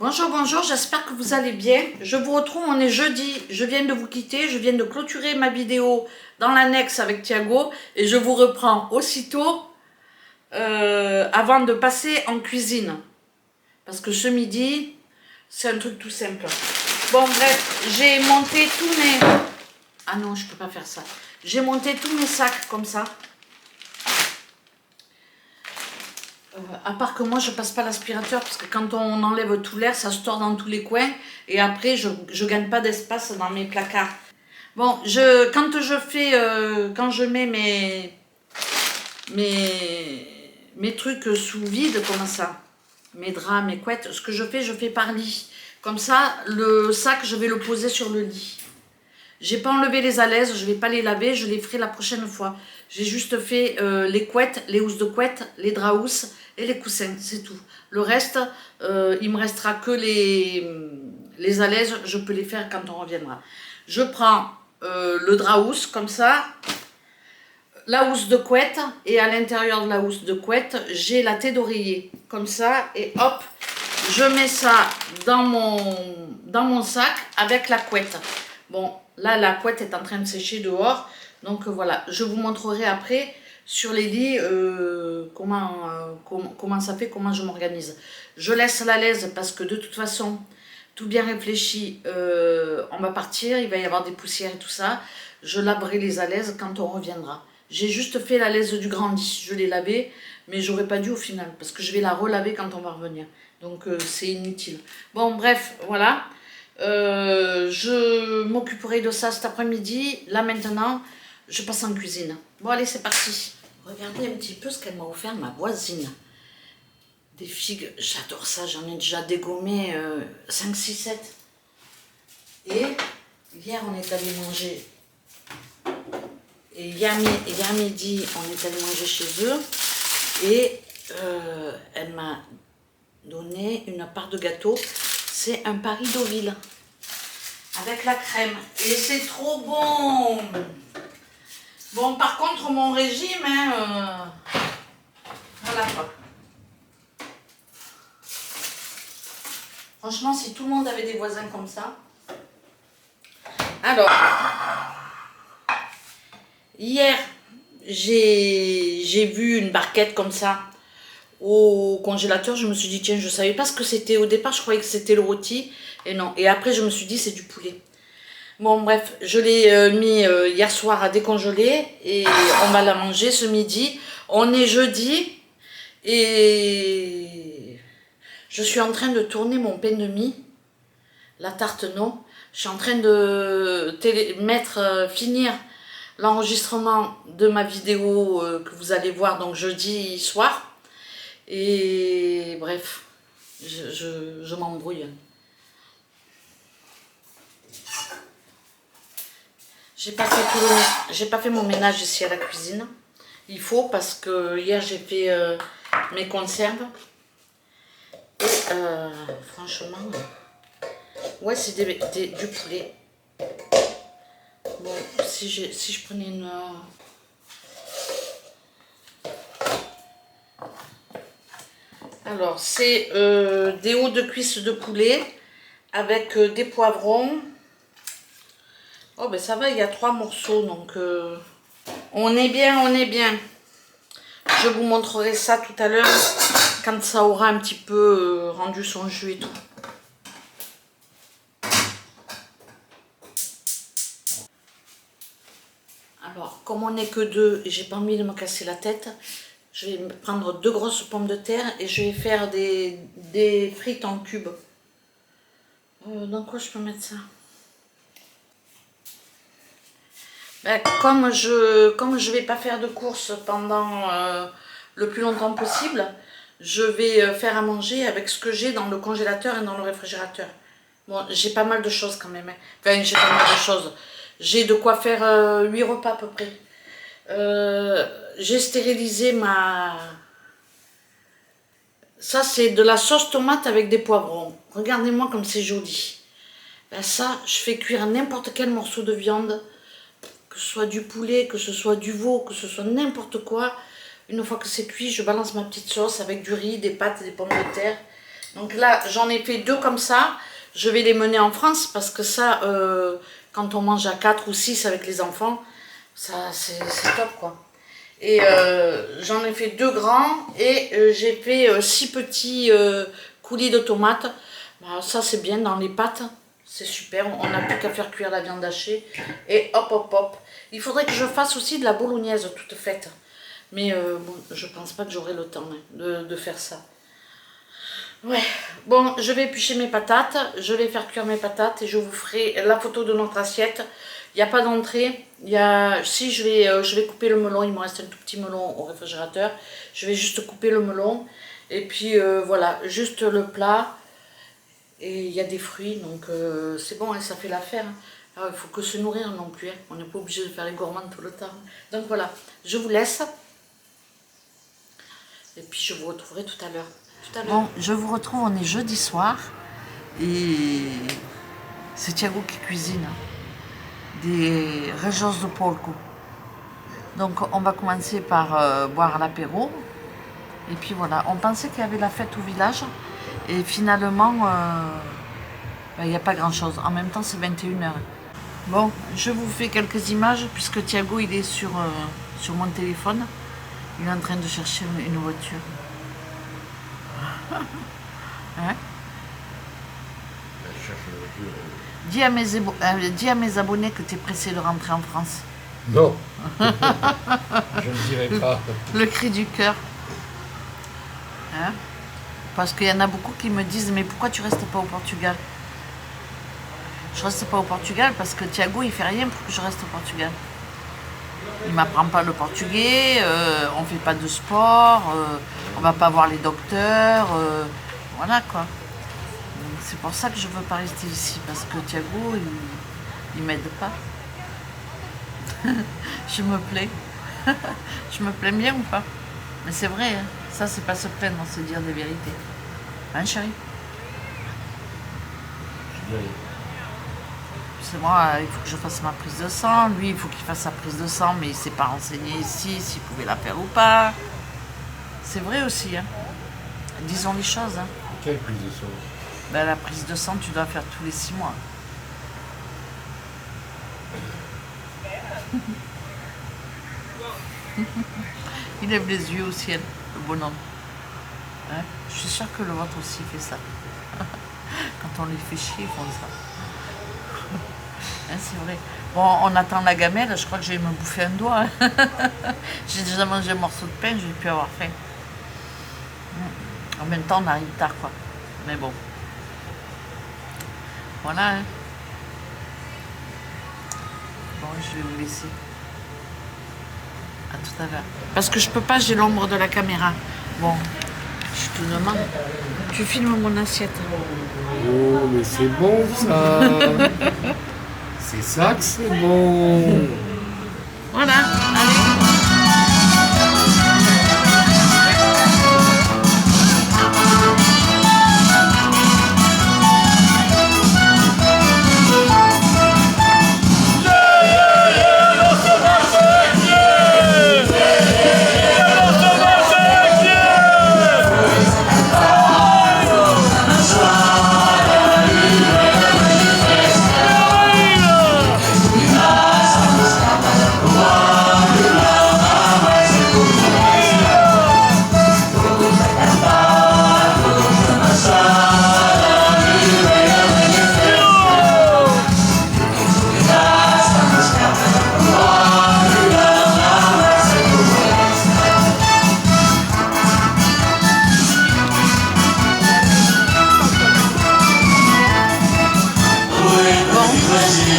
Bonjour, bonjour, j'espère que vous allez bien. Je vous retrouve, on est jeudi, je viens de vous quitter, je viens de clôturer ma vidéo dans l'annexe avec Thiago et je vous reprends aussitôt avant de passer en cuisine. Parce que ce midi, c'est un truc tout simple. Bon bref, j'ai monté tous mes... Ah non, je peux pas faire ça. J'ai monté tous mes sacs comme ça. À part que moi je passe pas l'aspirateur parce que quand on enlève tout l'air ça se tord dans tous les coins et après je gagne pas d'espace dans mes placards. Bon, quand je mets mes trucs sous vide comme ça, mes draps, mes couettes, ce que je fais par lit. Comme ça, le sac je vais le poser sur le lit. J'ai pas enlevé les alaises, je vais pas les laver, je les ferai la prochaine fois. J'ai juste fait les couettes, les housses de couette, les draps housses et les coussins, c'est tout. Le reste, il me restera que les alaises, je peux les faire quand on reviendra. Je prends le drap housse comme ça, la housse de couette et à l'intérieur de la housse de couette, j'ai la tête d'oreiller comme ça et hop, je mets ça dans mon sac avec la couette. Bon, là, la couette est en train de sécher dehors. Donc, voilà. Je vous montrerai après sur les lits comment ça fait, comment je m'organise. Je laisse la laise parce que de toute façon, tout bien réfléchi, on va partir. Il va y avoir des poussières et tout ça. Je laverai les alaises quand on reviendra. J'ai juste fait la laise du grand lit. Je l'ai lavée, mais j'aurais pas dû au final parce que je vais la relaver quand on va revenir. Donc, c'est inutile. Bon, bref, voilà. Je m'occuperai de ça cet après-midi. Là maintenant, je passe en cuisine. Bon allez, c'est parti. Regardez un petit peu ce qu'elle m'a offert ma voisine. Des figues, j'adore ça, j'en ai déjà dégommé 5, 6, 7. Et hier on est allé manger. Et hier midi, on est allé manger chez eux. Et elle m'a donné une part de gâteau. C'est un Paris Deauville avec la crème et c'est trop bon. Bon, par contre mon régime, voilà quoi. Franchement, si tout le monde avait des voisins comme ça. Alors, hier j'ai vu une barquette comme ça au congélateur, je me suis dit tiens, je savais pas ce que c'était au départ, je croyais que c'était le rôti et non, et après je me suis dit c'est du poulet. Bon bref, je l'ai mis hier soir à décongeler et on va la manger ce midi. On est jeudi et je suis en train de tourner mon pain de mie, la tarte non. Je suis en train de finir l'enregistrement de ma vidéo que vous allez voir donc jeudi soir. Et bref, je m'embrouille. J'ai pas fait mon ménage ici à la cuisine. Il faut parce que hier j'ai fait mes conserves. Et franchement, ouais c'est du poulet. Bon, si je prenais une... Alors, c'est des hauts de cuisse de poulet avec des poivrons. Oh, ben ça va, il y a 3 morceaux, donc on est bien, on est bien. Je vous montrerai ça tout à l'heure, quand ça aura un petit peu rendu son jus et tout. Alors, comme on n'est que 2 et j'ai pas envie de me casser la tête, je vais prendre 2 grosses pommes de terre et je vais faire des frites en cubes. Dans quoi je peux mettre ça? Ben, comme je vais pas faire de courses pendant le plus longtemps possible, je vais faire à manger avec ce que j'ai dans le congélateur et dans le réfrigérateur. Bon, j'ai pas mal de choses quand même. Hein. Enfin, j'ai pas mal de choses. J'ai de quoi faire 8 repas à peu près. J'ai stérilisé ma... Ça, c'est de la sauce tomate avec des poivrons. Regardez-moi comme c'est joli. Ben, ça, je fais cuire n'importe quel morceau de viande. Que ce soit du poulet, que ce soit du veau, que ce soit n'importe quoi. Une fois que c'est cuit, je balance ma petite sauce avec du riz, des pâtes et des pommes de terre. Donc là, j'en ai fait 2 comme ça. Je vais les mener en France parce que ça, quand on mange à 4 ou 6 avec les enfants, ça c'est top quoi. Et j'en ai fait 2 grands et j'ai fait 6 petits coulis de tomates. Bah, ça c'est bien dans les pâtes, c'est super. On n'a plus qu'à faire cuire la viande hachée et hop hop hop. Il faudrait que je fasse aussi de la bolognaise toute faite. Mais bon, je pense pas que j'aurai le temps hein, de faire ça. Ouais, bon, je vais éplucher mes patates, je vais faire cuire mes patates et je vous ferai la photo de notre assiette. Il n'y a pas d'entrée, si je vais couper le melon, il me reste un tout petit melon au réfrigérateur. Je vais juste couper le melon et puis voilà, juste le plat. Et il y a des fruits, donc c'est bon, hein, ça fait l'affaire. Hein. Alors, il faut que se nourrir non plus, hein. On n'est pas obligé de faire les gourmands tout le temps. Donc voilà, je vous laisse. Et puis je vous retrouverai tout à l'heure. Bon, je vous retrouve, on est jeudi soir. Et c'est Thiago qui cuisine. Des régions de polco. Donc on va commencer par boire l'apéro. Et puis voilà, on pensait qu'il y avait la fête au village. Et finalement, il n'y a pas grand chose. En même temps, c'est 21h. Bon, je vous fais quelques images puisque Thiago il est sur mon téléphone. Il est en train de chercher une voiture. Hein? Dis à mes abonnés que tu es pressé de rentrer en France. Non, je ne dirai pas. Le cri du cœur. Hein? Parce qu'il y en a beaucoup qui me disent mais pourquoi tu restes pas au Portugal? Je reste pas au Portugal parce que Thiago il fait rien pour que je reste au Portugal. Il m'apprend pas le portugais, on fait pas de sport, on va pas voir les docteurs, voilà quoi. C'est pour ça que je veux pas rester ici parce que Thiago il m'aide pas. Je me plais. Je me plains bien ou pas? Mais c'est vrai, hein. Ça c'est pas se plaindre, c'est dire des vérités. Hein chérie? C'est moi, il faut que je fasse ma prise de sang. Lui, il faut qu'il fasse sa prise de sang, mais il ne s'est pas renseigné ici, s'il pouvait la faire ou pas. C'est vrai aussi, hein. Disons les choses. Hein. Quelle prise de sang? Ben, la prise de sang, tu dois faire tous les 6 mois. Il lève les yeux au ciel, le bonhomme. Hein? Je suis sûre que le vôtre aussi fait ça. Quand on les fait chier, ils font ça. Hein, c'est vrai. Bon, on attend la gamelle, je crois que je vais me bouffer un doigt. Hein. J'ai déjà mangé un morceau de pain, je vais plus avoir faim. En même temps, on arrive tard, quoi. Mais bon. Voilà. Hein. Bon, je vais vous laisser. À tout à l'heure. Parce que je peux pas, j'ai l'ombre de la caméra. Bon, je te demande. Tu filmes mon assiette. Oh, mais c'est bon, ça. C'est ça que c'est bon. Voilà, allez.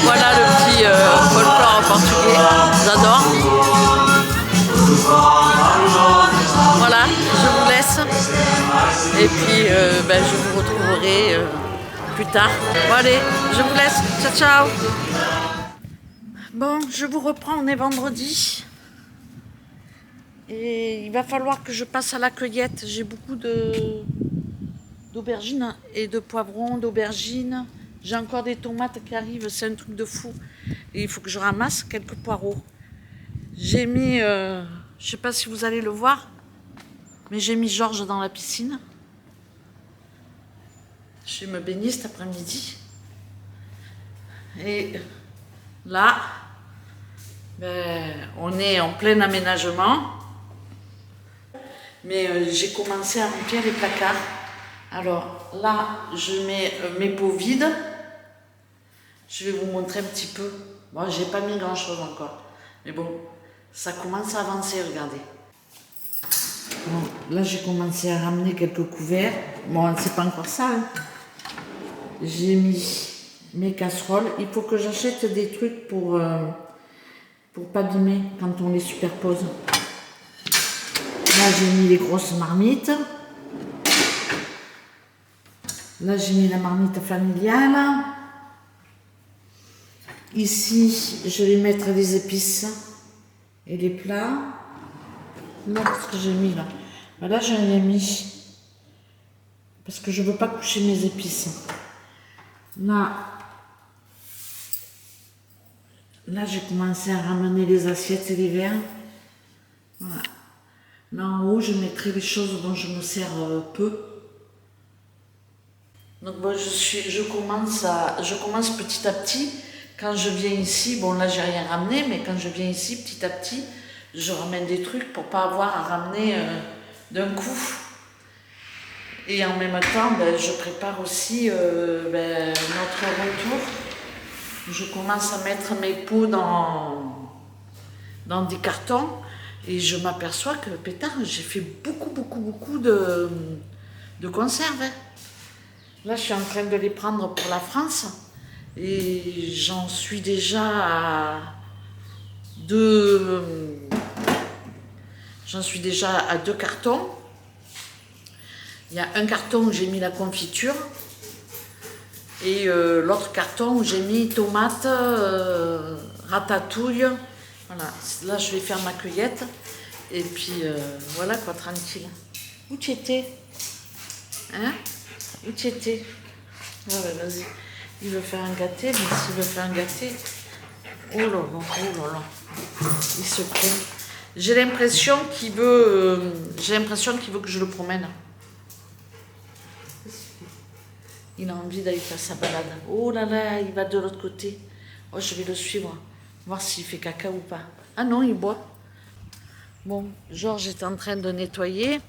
Voilà le petit folklore portugais, j'adore. Voilà, je vous laisse. Et puis je vous retrouverai plus tard. Bon allez, je vous laisse. Ciao, ciao. Bon, je vous reprends, on est vendredi. Et il va falloir que je passe à la cueillette. J'ai beaucoup d'aubergines et de poivrons, d'aubergines. J'ai encore des tomates qui arrivent, c'est un truc de fou. Et il faut que je ramasse quelques poireaux. J'ai mis, je sais pas si vous allez le voir, mais j'ai mis Georges dans la piscine. je vais me baigner cet après-midi. Et là, ben, on est en plein aménagement. Mais j'ai commencé à remplir les placards. Alors là, je mets mes pots vides. Je vais vous montrer un petit peu. Bon, j'ai pas mis grand chose encore. Mais bon, ça commence à avancer, regardez. Bon, là, j'ai commencé à ramener quelques couverts. Bon, c'est pas encore ça. Hein. J'ai mis mes casseroles. Il faut que j'achète des trucs pour pas abîmer quand on les superpose. Là, j'ai mis les grosses marmites. Là, j'ai mis la marmite familiale. Ici, je vais mettre les épices et les plats. Là, qu'est-ce que j'ai mis là? Là, j'en ai mis. Parce que je ne veux pas coucher mes épices. Là, j'ai commencé à ramener les assiettes et les verres. Voilà. Là, en haut, je mettrai les choses dont je me sers peu. Donc, bon, je commence petit à petit. Quand je viens ici, bon là j'ai rien ramené, mais quand je viens ici, petit à petit, je ramène des trucs pour pas avoir à ramener d'un coup. Et en même temps, ben, je prépare aussi notre retour. Je commence à mettre mes pots dans des cartons et je m'aperçois que, pétard, j'ai fait beaucoup de conserves. Hein. Là, je suis en train de les prendre pour la France. Et j'en suis déjà à deux cartons. Il y a un carton où j'ai mis la confiture et l'autre carton où j'ai mis tomates, ratatouille. Voilà, là je vais faire ma cueillette et puis voilà quoi, tranquille. Où tu étais? Hein? Où tu étais? Ouais, vas-y. Il veut faire un gâté, mais s'il veut faire un gâté, oh là là, il se prend. J'ai l'impression qu'il veut que je le promène. Il a envie d'aller faire sa balade. Oh là là, il va de l'autre côté. Oh, je vais le suivre, voir s'il fait caca ou pas. Ah non, il boit. Bon, Georges est en train de nettoyer.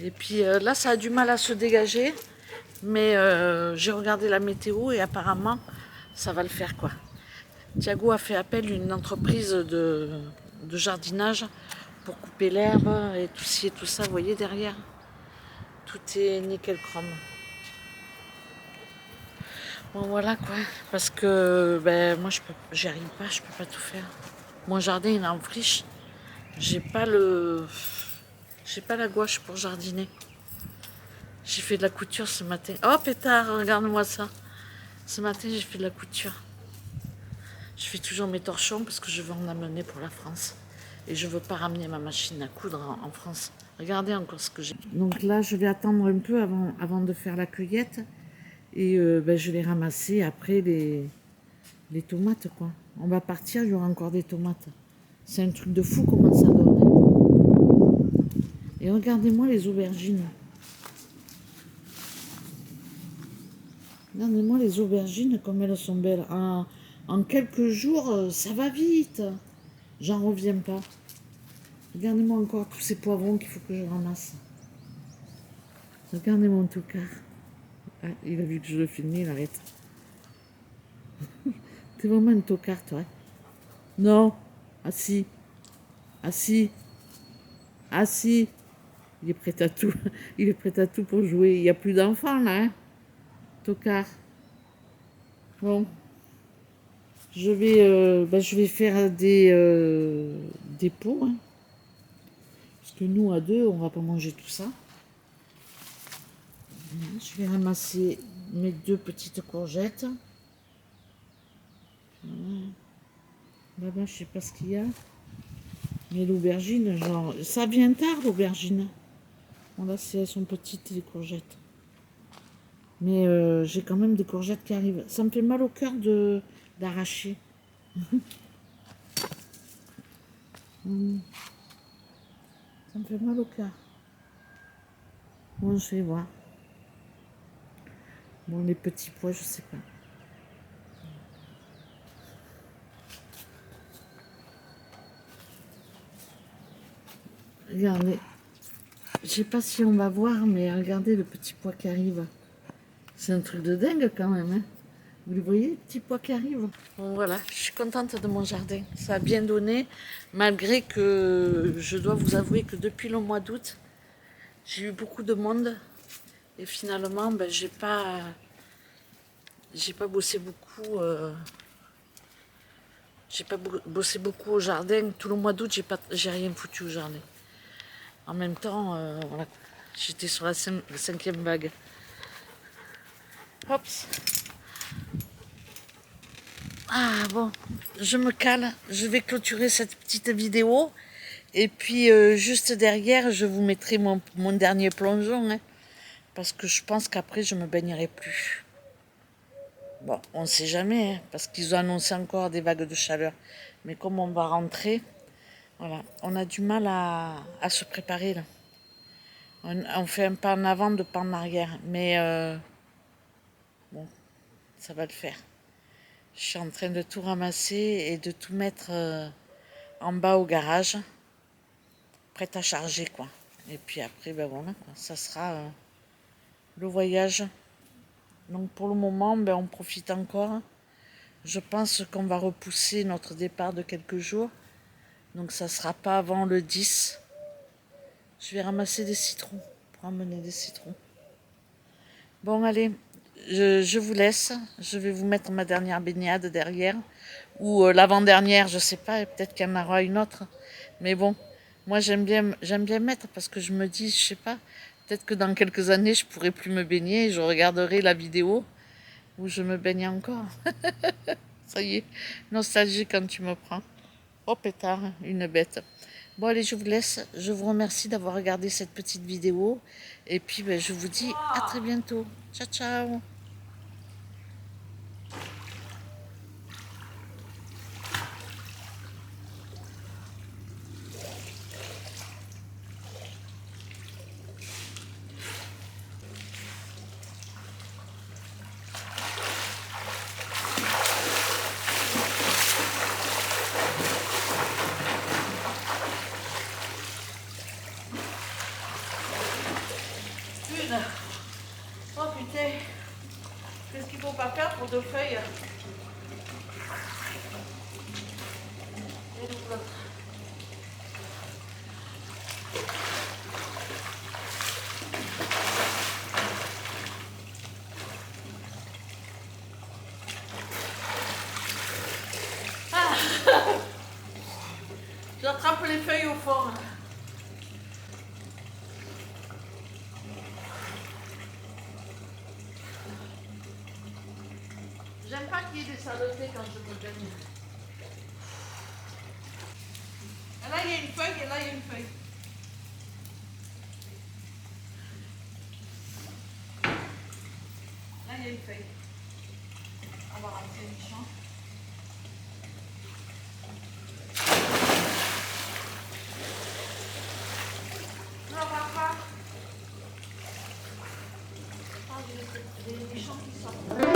Et puis là, ça a du mal à se dégager. Mais j'ai regardé la météo et apparemment, ça va le faire quoi. Thiago a fait appel à une entreprise de jardinage pour couper l'herbe et tout ci et tout ça. Vous voyez derrière, tout est nickel chrome. Bon voilà quoi, parce que ben, moi j'y arrive pas, je peux pas tout faire. Mon jardin il est en friche. J'ai pas la gouache pour jardiner. J'ai fait de la couture ce matin. Oh pétard, regarde-moi ça. Ce matin, j'ai fait de la couture. Je fais toujours mes torchons parce que je veux en amener pour la France. Et je ne veux pas ramener ma machine à coudre en France. Regardez encore ce que j'ai. Donc là, je vais attendre un peu avant de faire la cueillette. Et je vais ramasser après les tomates, quoi. On va partir, il y aura encore des tomates. C'est un truc de fou comment ça donne. Et regardez-moi les aubergines. Regardez-moi les aubergines, comme elles sont belles. En quelques jours, ça va vite. J'en reviens pas. Regardez-moi encore tous ces poivrons qu'il faut que je ramasse. Regardez mon tocard. Ah, il a vu que je le filmais, il arrête. T'es vraiment un tocard, toi. Non. Assis. Assis. Assis. Il est prêt à tout. Il est prêt à tout pour jouer. Il n'y a plus d'enfants, là. Hein, tocard. Bon. Je vais faire des pots. Hein. Parce que nous, à deux, on va pas manger tout ça. Je vais ramasser mes 2 petites courgettes. Voilà. Là-bas, je sais pas ce qu'il y a. Mais l'aubergine, genre, ça vient tard, l'aubergine. Bon, là, elles sont petites, les courgettes. Mais j'ai quand même des courgettes qui arrivent. Ça me fait mal au cœur d'arracher. Ça me fait mal au cœur. Bon, je vais voir. Bon, les petits pois, je sais pas. Regardez. Je sais pas si on va voir, mais regardez le petit pois qui arrive. C'est un truc de dingue quand même. Hein. Vous le voyez, le petit pois qui arrive. Bon, voilà, je suis contente de mon jardin. Ça a bien donné, malgré que je dois vous avouer que depuis le mois d'août, j'ai eu beaucoup de monde. Et finalement, ben, j'ai pas bossé beaucoup. J'ai pas bossé beaucoup au jardin. Tout le mois d'août, j'ai rien foutu au jardin. En même temps, voilà, j'étais sur la cinquième vague. Hops. Ah bon, je me cale. Je vais clôturer cette petite vidéo. Et puis, juste derrière, je vous mettrai mon dernier plongeon. Hein, parce que je pense qu'après, je me baignerai plus. Bon, on ne sait jamais, hein, parce qu'ils ont annoncé encore des vagues de chaleur. Mais comme on va rentrer, voilà, on a du mal à se préparer là. On fait un pas en avant, deux pas en arrière. Mais bon, ça va le faire. Je suis en train de tout ramasser et de tout mettre en bas au garage. Prête à charger, quoi. Et puis après, ben voilà, quoi. Ça sera le voyage. Donc pour le moment, ben, on profite encore. Je pense qu'on va repousser notre départ de quelques jours. Donc ça ne sera pas avant le 10. Je vais ramasser des citrons pour emmener des citrons. Bon, allez, je vous laisse. Je vais vous mettre ma dernière baignade derrière. Ou l'avant-dernière, je ne sais pas. Peut-être qu'il y en aura une autre. Mais bon, moi j'aime bien mettre parce que je me dis, je sais pas, peut-être que dans quelques années, je pourrai plus me baigner et je regarderai la vidéo où je me baigne encore. Ça y est, nostalgie quand tu me prends. Oh pétard, une bête. Bon allez, je vous laisse. Je vous remercie d'avoir regardé cette petite vidéo. Et puis ben, je vous dis à très bientôt. Ciao, ciao. Une. Oh putain. Qu'est-ce qu'il faut pas faire pour 2 feuilles? Et donc l'autre. J'attrape les feuilles au fond. J'aime pas qu'il y ait des saletés quand je me baigne. Et là, il y a une feuille et là, il y a une feuille. Là, il y a une feuille. On va rentrer une chambre. Non, on va pas. Ah, j'ai des nichons qui sortent.